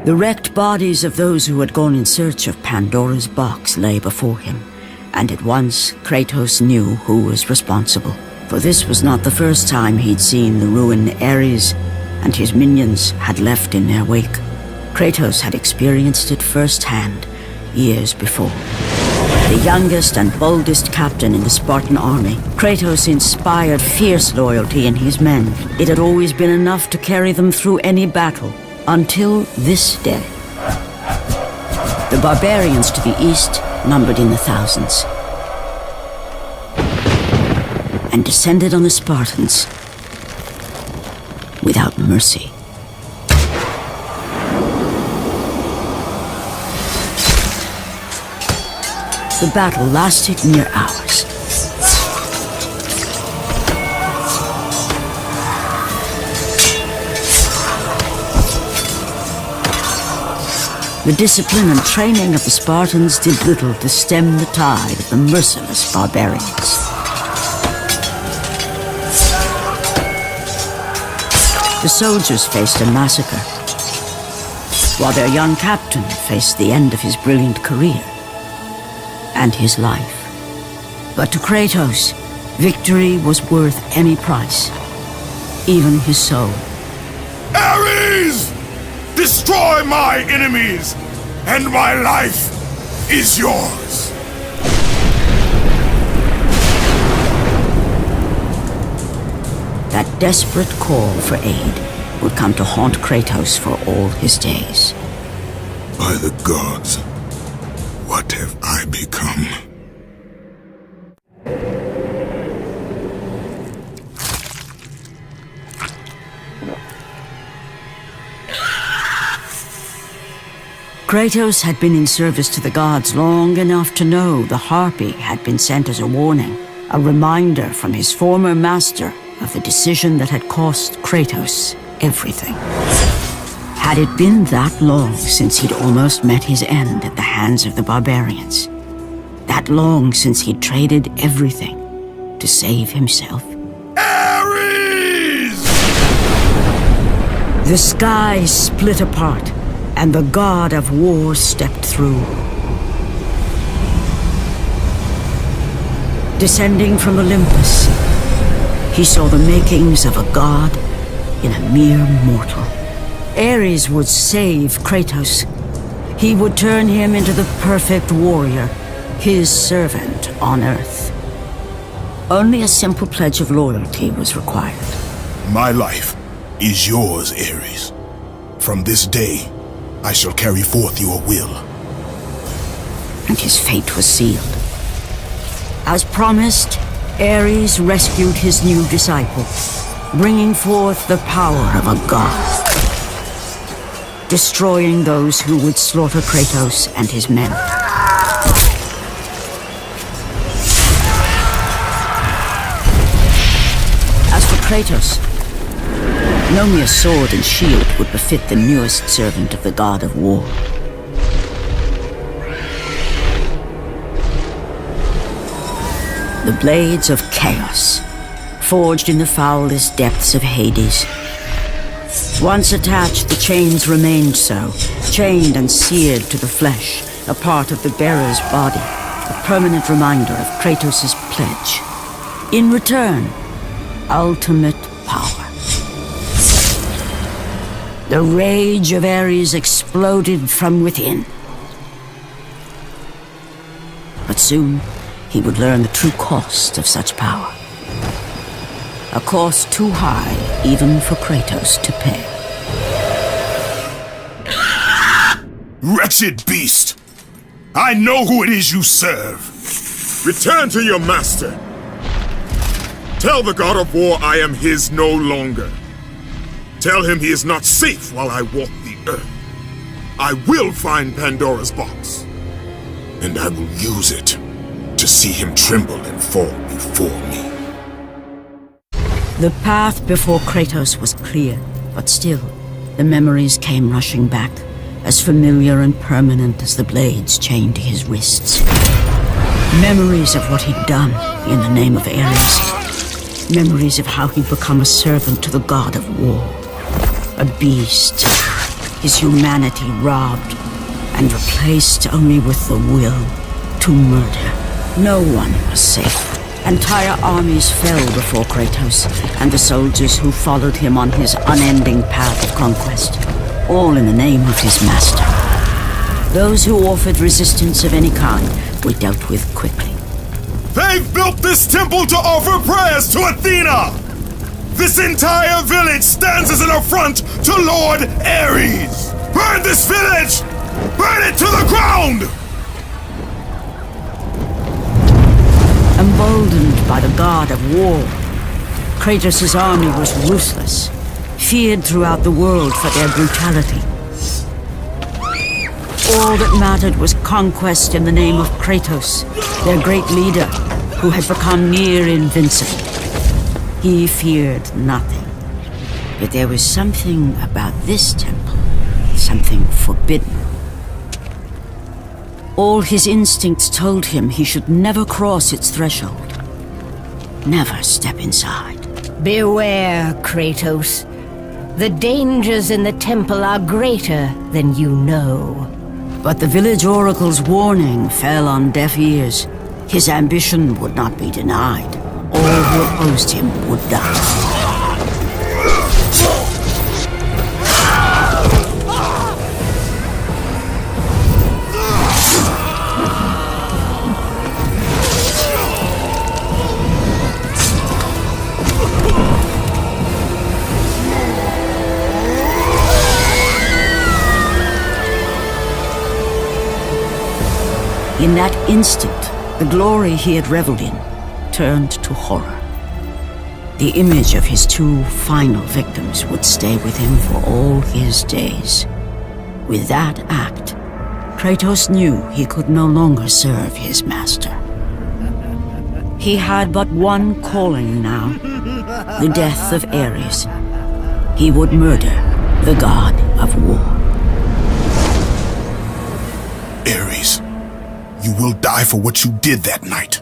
The wrecked bodies of those who had gone in search of Pandora's box lay before him, and at once Kratos knew who was responsible. For this was not the first time he'd seen the ruin Ares and his minions had left in their wake. Kratos had experienced it firsthand years before. The youngest and boldest captain in the Spartan army, Kratos inspired fierce loyalty in his men. It had always been enough to carry them through any battle, until this day. The barbarians to the east numbered in the thousands, and descended on the Spartans without mercy. The battle lasted near hours. The discipline and training of the Spartans did little to stem the tide of the merciless barbarians. The soldiers faced a massacre, while their young captain faced the end of his brilliant career and his life. But to Kratos, victory was worth any price, even his soul. Ares! Destroy my enemies, and my life is yours! That desperate call for aid would come to haunt Kratos for all his days. By the gods, what have I become? Kratos had been in service to the gods long enough to know the Harpy had been sent as a warning, a reminder from his former master of the decision that had cost Kratos everything. Had it been that long since he'd almost met his end at the hands of the barbarians? That long since he'd traded everything to save himself? Ares! The sky split apart, and the god of war stepped through. Descending from Olympus, he saw the makings of a god in a mere mortal. Ares would save Kratos. He would turn him into the perfect warrior, his servant on Earth. Only a simple pledge of loyalty was required. My life is yours, Ares. From this day, I shall carry forth your will. And his fate was sealed. As promised, Ares rescued his new disciple, bringing forth the power of a god, destroying those who would slaughter Kratos and his men. As for Kratos, no mere sword and shield would befit the newest servant of the god of war. The blades of chaos, forged in the foulest depths of Hades. Once attached, the chains remained so, chained and seared to the flesh, a part of the bearer's body, a permanent reminder of Kratos' pledge. In return, ultimate power. The rage of Ares exploded from within. But soon, he would learn the true cost of such power. A cost too high even for Kratos to pay. Wretched beast! I know who it is you serve! Return to your master! Tell the god of war I am his no longer. Tell him he is not safe while I walk the earth. I will find Pandora's box, and I will use it to see him tremble and fall before me. The path before Kratos was clear, but still, the memories came rushing back, as familiar and permanent as the blades chained to his wrists. Memories of what he'd done in the name of Ares. Memories of how he'd become a servant to the god of war. A beast his humanity robbed, and replaced only with the will to murder. No one was safe. Entire armies fell before Kratos and the soldiers who followed him on his unending path of conquest, all in the name of his master. Those who offered resistance of any kind were dealt with quickly. They've built this temple to offer prayers to Athena! This entire village stands as an affront to Lord Ares! Burn this village! Burn it to the ground! Emboldened by the god of war, Kratos' army was ruthless, feared throughout the world for their brutality. All that mattered was conquest in the name of Kratos, their great leader, who had become near invincible. He feared nothing. But there was something about this temple, something forbidden. All his instincts told him he should never cross its threshold. Never step inside. Beware, Kratos. The dangers in the temple are greater than you know. But the village oracle's warning fell on deaf ears. His ambition would not be denied. All who opposed him would die. In that instant, the glory he had reveled in turned to horror. The image of his two final victims would stay with him for all his days. With that act, Kratos knew he could no longer serve his master. He had but one calling now, the death of Ares. He would murder the god of war. Ares, you will die for what you did that night.